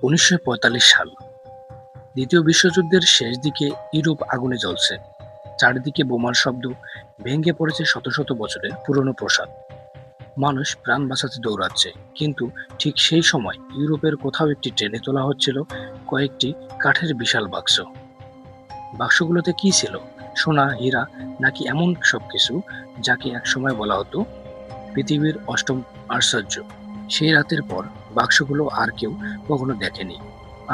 ১৯৪৫ সাল। দ্বিতীয় বিশ্বযুদ্ধের শেষ দিকে ইউরোপ আগুনে জ্বলছে। চারিদিকে বোমার শব্দ, ভেঙে পড়েছে শত শত বছরের পুরনো প্রাসাদ। মানুষ প্রাণ বাঁচাতে দৌড়াচ্ছে, কিন্তু ঠিক সেই সময় ইউরোপের কোথাও একটি ট্রেনে তোলা হচ্ছিল কয়েকটি কাঠের বিশাল বাক্স। বাক্সগুলোতে কি ছিল? সোনা, হীরা, নাকি এমন সবকিছু যাকে একসময় বলা হতো পৃথিবীর অষ্টম আশ্চর্য? সেই রাতের পর বাক্সগুলো আর কেউ কখনো দেখেনি।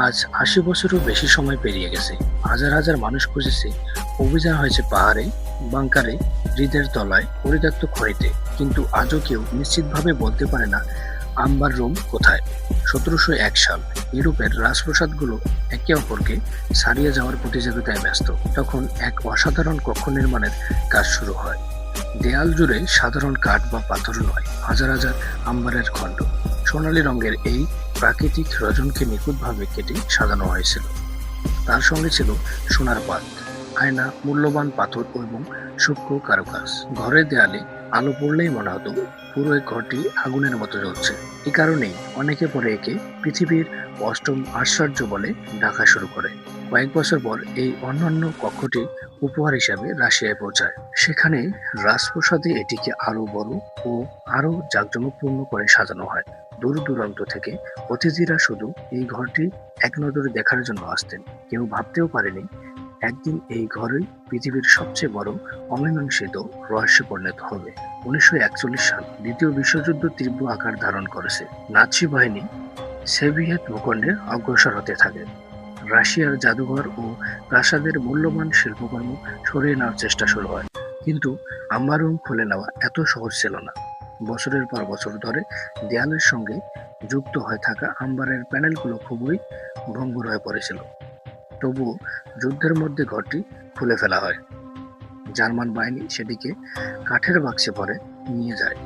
আজ ৮০ বছরও বেশি সময় পেরিয়ে গেছে। হাজার হাজার মানুষ খুঁজেছে, অভিযান হয়েছে পাহাড়ে, বাংকারে, হৃদের তলায়, পরিত্যক্ত খনিতে, কিন্তু আজও কেউ নিশ্চিতভাবে বলতে পারে না আম্বার রোম কোথায়। ১৭০১ সাল। ইউরোপের রাজপ্রাসাদগুলো একে অপরকে ছাড়িয়ে যাওয়ার প্রতিযোগিতায় ব্যস্ত। তখন এক অসাধারণ কক্ষ নির্মাণের কাজ শুরু হয়। দেয়াল জুড়ে সাধারণ কাঠ বা পাথর নয়, হাজার হাজার আম্বারের খণ্ড। সোনালী রঙের এই প্রাকৃতিক রজনকে নিখুঁতভাবে কেটে সাজানো হয়েছিল। তার সঙ্গে ছিল সোনার পাত, আয়না, মূল্যবান পাথর এবং সূক্ষ্ম কারুকাজ। ঘরের দেয়ালে আলো পড়লেই মনে হতো পুরো এই ঘরটি আগুনের মতো জ্বলছে। এ কারণেই অনেকে পরে একে পৃথিবীর অষ্টম আশ্চর্য বলে ডাকা শুরু করে। কয়েক বছর পর এই অনন্য কক্ষটি উপহার হিসাবে রাশিয়ায় পৌঁছায়। সেখানে রাজপ্রাসাদে এটিকে আরো বড় ও আরো জাঁকজমকপূর্ণ করে সাজানো হয়। দূর দূরান্ত থেকে অতিথিরা শুধু এই ঘরটি এক নজরে দেখার জন্য আসতেন। কেউ ভাবতেও পারেনি একদিন এই ঘরই পৃথিবীর সবচেয়ে বড় অমীমাংসিত রহস্যে পরিণত হবে। ১৯৪১ সাল। দ্বিতীয় বিশ্বযুদ্ধ তীব্র আকার ধারণ করেছে। নাৎসি বাহিনী সোভিয়েত ভূখণ্ডে অগ্রসর হতে থাকে। রাশিয়ার জাদুঘর ও প্রাসাদের মূল্যবান শিল্পকর্ম সরিয়ে নেওয়ার চেষ্টা শুরু হয়, কিন্তু আম্বার রুম খুলে নেওয়া এত সহজ ছিল না। বছরের পর বছর ধরে দেয়ালের সঙ্গে যুক্ত হয়ে থাকা আম্বারের প্যানেলগুলো খুবই ভঙ্গুর হয়ে পড়েছিল। তবুও যুদ্ধের মধ্যে ঘরটি খুলে ফেলা হয়। জার্মান বাহিনী সেটিকে কাঠের বাক্সে ভরে নিয়ে যায়।